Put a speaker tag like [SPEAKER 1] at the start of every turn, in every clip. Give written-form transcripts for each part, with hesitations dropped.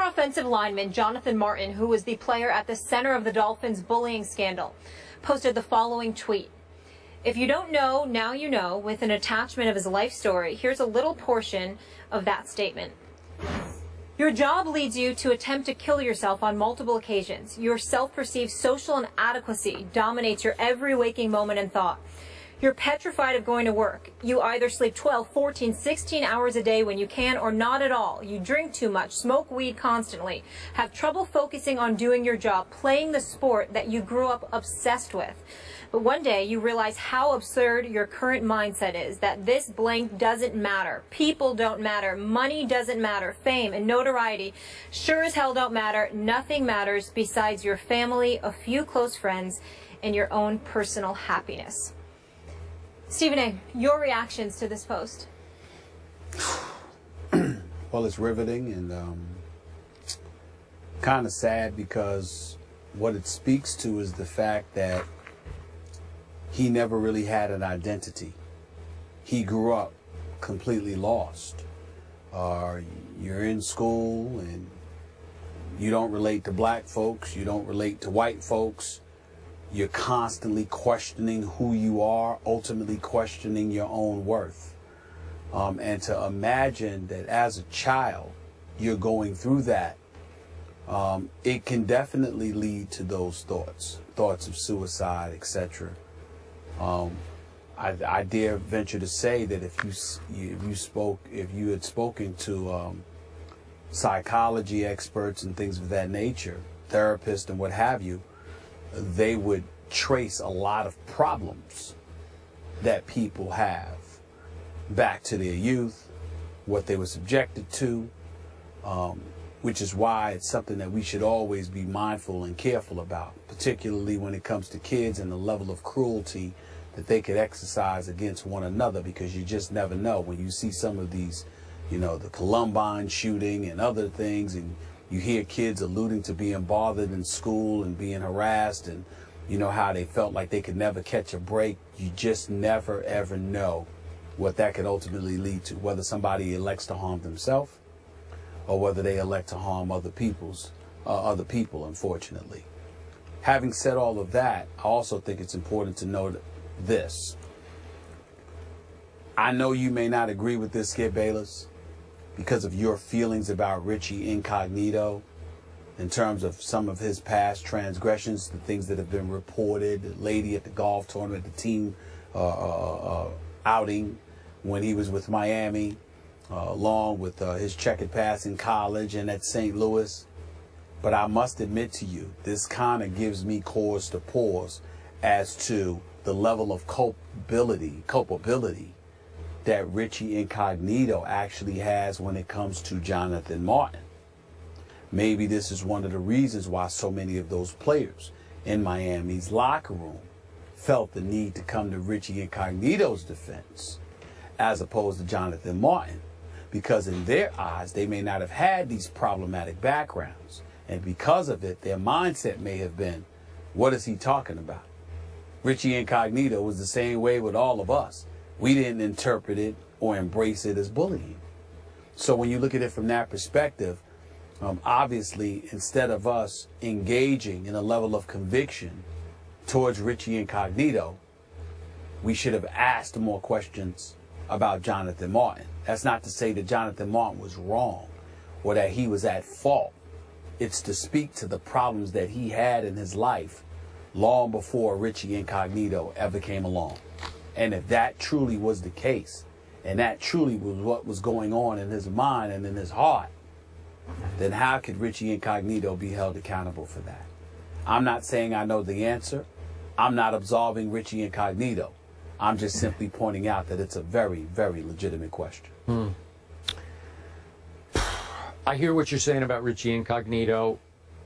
[SPEAKER 1] offensive lineman Jonathan Martin, who was the player at the center of the Dolphins' bullying scandal, posted the following tweet. If you don't know, now you know, with an attachment of his life story. Here's a little portion of that statement. Your job leads you to attempt to kill yourself on multiple occasions. Your self-perceived social inadequacy dominates your every waking moment and thought. You're petrified of going to work. You either sleep 12, 14, 16 hours a day when you can or not at all. You drink too much, smoke weed constantly, have trouble focusing on doing your job, playing the sport that you grew up obsessed with. But one day you realize how absurd your current mindset is, that this blank doesn't matter. People don't matter. Money doesn't matter. Fame and notoriety sure as hell don't matter. Nothing matters besides your family, a few close friends, and your own personal happiness. Stephen A., your reactions to this post?
[SPEAKER 2] Well, it's riveting and kind of sad, because what it speaks to is the fact that he never really had an identity. He grew up completely lost. You're in school and you don't relate to black folks, you don't relate to white folks. You're constantly questioning who you are, ultimately questioning your own worth. And to imagine that as a child, you're going through that, it can definitely lead to those thoughts of suicide, etc. I dare venture to say that if you had spoken to psychology experts and things of that nature, therapists and what have you, they would trace a lot of problems that people have back to their youth, what they were subjected to, which is why it's something that we should always be mindful and careful about, particularly when it comes to kids and the level of cruelty that they could exercise against one another, because you just never know. When you see some of these, the Columbine shooting and other things, and you hear kids alluding to being bothered in school and being harassed, and how they felt like they could never catch a break. You just never, ever know what that could ultimately lead to, whether somebody elects to harm themselves or whether they elect to harm other people, unfortunately. Having said all of that, I also think it's important to note this. I know you may not agree with this, Skip Bayless, because of your feelings about Richie Incognito in terms of some of his past transgressions, the things that have been reported, the lady at the golf tournament, the team outing when he was with Miami, along with his checkered past in college and at St. Louis. But I must admit to you, this kind of gives me cause to pause as to the level of culpability that Richie Incognito actually has when it comes to Jonathan Martin. Maybe this is one of the reasons why so many of those players in Miami's locker room felt the need to come to Richie Incognito's defense as opposed to Jonathan Martin, because in their eyes, they may not have had these problematic backgrounds. And because of it, their mindset may have been, what is he talking about? Richie Incognito was the same way with all of us. We didn't interpret it or embrace it as bullying. So when you look at it from that perspective, obviously, instead of us engaging in a level of conviction towards Richie Incognito, we should have asked more questions about Jonathan Martin. That's not to say that Jonathan Martin was wrong or that he was at fault. It's to speak to the problems that he had in his life long before Richie Incognito ever came along. And if that truly was the case, and that truly was what was going on in his mind and in his heart, then how could Richie Incognito be held accountable for that? I'm not saying I know the answer. I'm not absolving Richie Incognito. I'm just simply pointing out that it's a very, very legitimate question.
[SPEAKER 3] I hear what you're saying about Richie Incognito.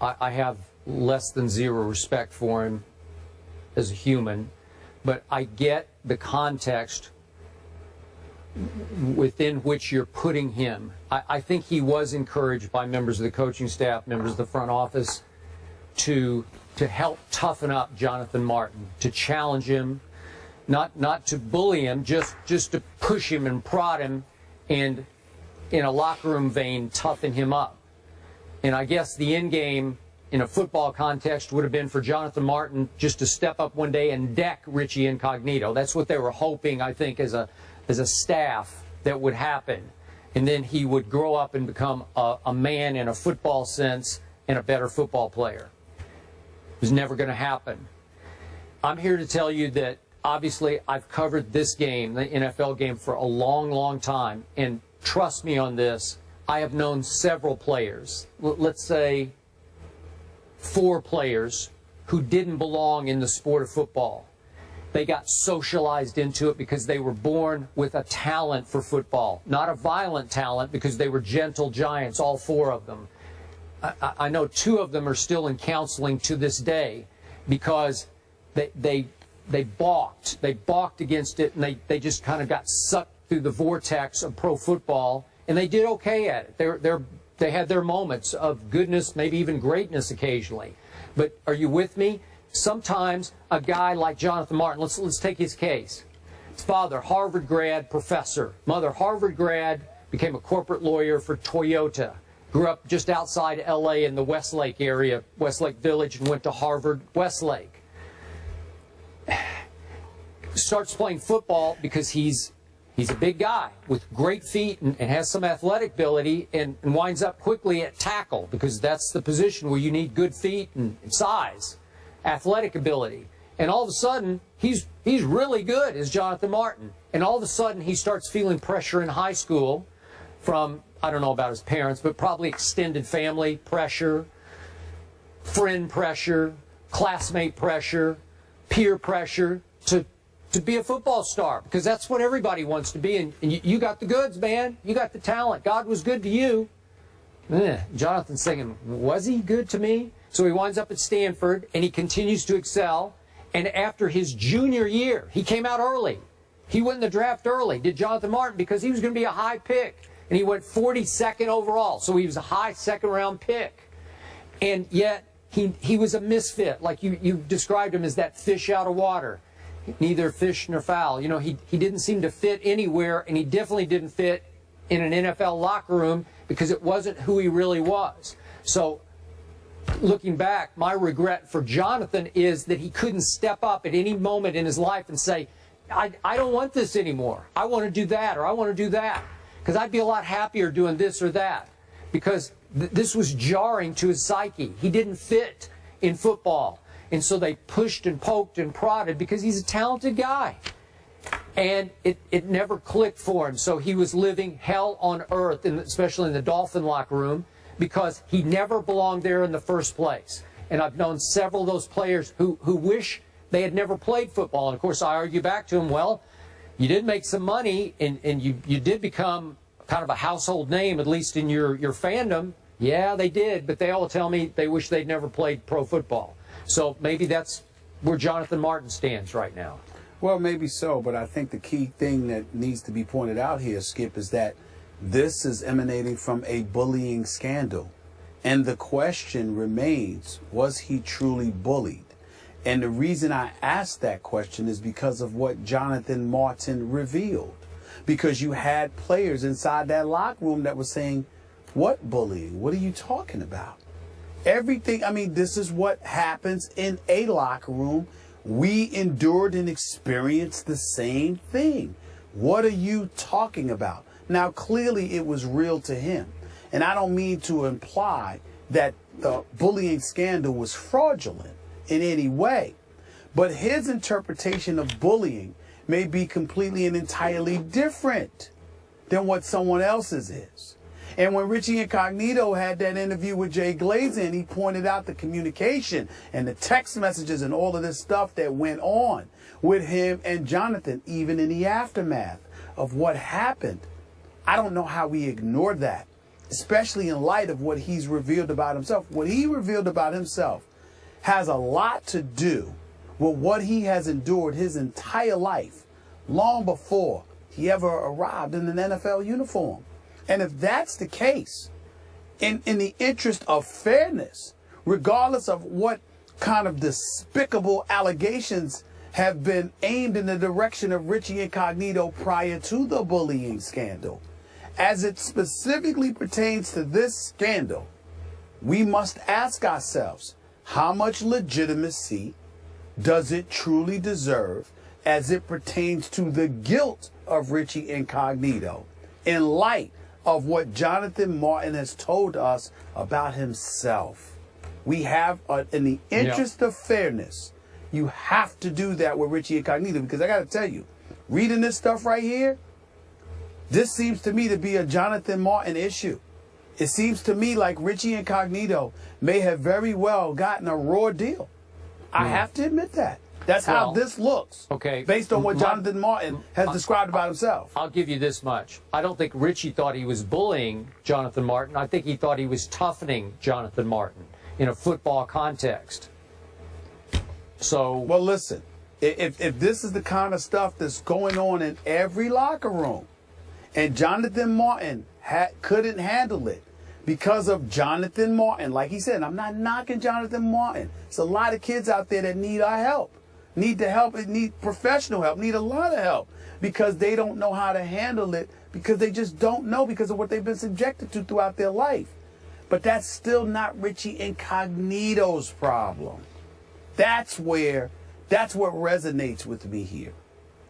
[SPEAKER 3] I have less than zero respect for him as a human, but I get the context within which you're putting him. I think he was encouraged by members of the coaching staff, members of the front office, to help toughen up Jonathan Martin, to challenge him, not to bully him, just to push him and prod him, and in a locker room vein, toughen him up. And I guess the end game in a football context would have been for Jonathan Martin just to step up one day and deck Richie Incognito. That's what they were hoping, I think, as a staff that would happen. And then he would grow up and become a man in a football sense and a better football player. It was never going to happen. I'm here to tell you that obviously I've covered this game, the NFL game, for a long, long time. And trust me on this, I have known several players, let's say 4 players, who didn't belong in the sport of football. They got socialized into it because they were born with a talent for football, not a violent talent, because they were gentle giants, all 4 of them. I know 2 of them are still in counseling to this day because they balked. They balked against it, and they just kind of got sucked through the vortex of pro football, and they did okay at it. They had their moments of goodness, maybe even greatness occasionally. But are you with me? Sometimes a guy like Jonathan Martin, let's take his case. His father, Harvard grad, professor. Mother, Harvard grad, became a corporate lawyer for Toyota. Grew up just outside L.A. in the Westlake area, Westlake Village, and went to Harvard Westlake. Starts playing football because he's a big guy with great feet and has some athletic ability, and winds up quickly at tackle because that's the position where you need good feet and size, athletic ability. And all of a sudden, he's really good as Jonathan Martin. And all of a sudden, he starts feeling pressure in high school from, I don't know about his parents, but probably extended family pressure, friend pressure, classmate pressure, peer pressure to be a football star, because that's what everybody wants to be. And you got the goods, man. You got the talent. God was good to you. Jonathan's thinking, was he good to me? So he winds up at Stanford, and he continues to excel. And after his junior year, he came out early. He went in the draft early, did Jonathan Martin, because he was going to be a high pick. And he went 42nd overall, so he was a high second-round pick. And yet, he was a misfit, like you described him as that fish out of water. Neither fish nor fowl. You know, he didn't seem to fit anywhere, and he definitely didn't fit in an NFL locker room because it wasn't who he really was. So, looking back, my regret for Jonathan is that he couldn't step up at any moment in his life and say, I don't want this anymore. I want to do that, or I want to do that. Because I'd be a lot happier doing this or that. Because this was jarring to his psyche. He didn't fit in football. And so they pushed and poked and prodded because he's a talented guy. And it never clicked for him. So he was living hell on earth, especially in the Dolphin locker room, because he never belonged there in the first place. And I've known several of those players who wish they had never played football. And, of course, I argue back to him, well, you did make some money, and you did become kind of a household name, at least in your fandom. Yeah, they did, but they all tell me they wish they'd never played pro football. So maybe that's where Jonathan Martin stands right now.
[SPEAKER 2] Well, maybe so, but I think the key thing that needs to be pointed out here, Skip, is that this is emanating from a bullying scandal. And the question remains, was he truly bullied? And the reason I asked that question is because of what Jonathan Martin revealed. Because you had players inside that locker room that were saying, what bullying? What are you talking about? Everything, I mean, this is what happens in a locker room. We endured and experienced the same thing. What are you talking about? Now, clearly it was real to him. And I don't mean to imply that the bullying scandal was fraudulent in any way. But his interpretation of bullying may be completely and entirely different than what someone else's is. And when Richie Incognito had that interview with Jay Glazer, he pointed out the communication and the text messages and all of this stuff that went on with him and Jonathan, even in the aftermath of what happened. I don't know how we ignored that, especially in light of what he's revealed about himself. What he revealed about himself has a lot to do with what he has endured his entire life, long before he ever arrived in an NFL uniform. And if that's the case, in the interest of fairness, regardless of what kind of despicable allegations have been aimed in the direction of Richie Incognito prior to the bullying scandal, as it specifically pertains to this scandal, we must ask ourselves, how much legitimacy does it truly deserve as it pertains to the guilt of Richie Incognito in light of what Jonathan Martin has told us about himself? We have, in the interest of fairness, you have to do that with Richie Incognito, because I got to tell you, reading this stuff right here, this seems to me to be a Jonathan Martin issue. It seems to me like Richie Incognito may have very well gotten a raw deal. I have to admit that. That's how this looks.
[SPEAKER 3] Okay.
[SPEAKER 2] Based on what Jonathan Martin has described about himself.
[SPEAKER 3] I'll give you this much. I don't think Richie thought he was bullying Jonathan Martin. I think he thought he was toughening Jonathan Martin in a football context. So,
[SPEAKER 2] well, listen, if this is the kind of stuff that's going on in every locker room, and Jonathan Martin couldn't handle it because of Jonathan Martin, like he said, I'm not knocking Jonathan Martin. There's a lot of kids out there that need our help, need professional help, need a lot of help, because they don't know how to handle it, because they just don't know, because of what they've been subjected to throughout their life. But that's still not Richie Incognito's problem. That's what resonates with me here.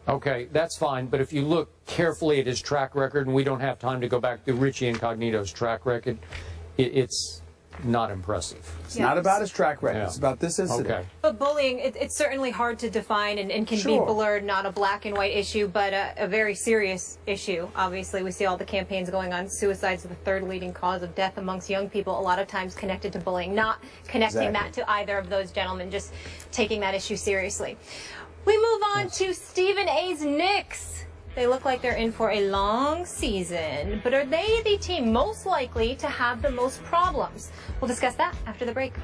[SPEAKER 3] okay, that's fine. But if you look carefully at his track record, and we don't have time to go back to Richie Incognito's track record, it's not impressive.
[SPEAKER 2] It's not about his track record. It's about this incident.
[SPEAKER 3] Okay.
[SPEAKER 1] But bullying, it's certainly hard to define and can be blurred, not a black and white issue, but a very serious issue. Obviously, we see all the campaigns going on. Suicides are the third leading cause of death amongst young people, a lot of times connected to bullying. Not connecting that to either of those gentlemen, just taking that issue seriously. We move on to Stephen A's Knicks. They look like they're in for a long season, but are they the team most likely to have the most problems? We'll discuss that after the break.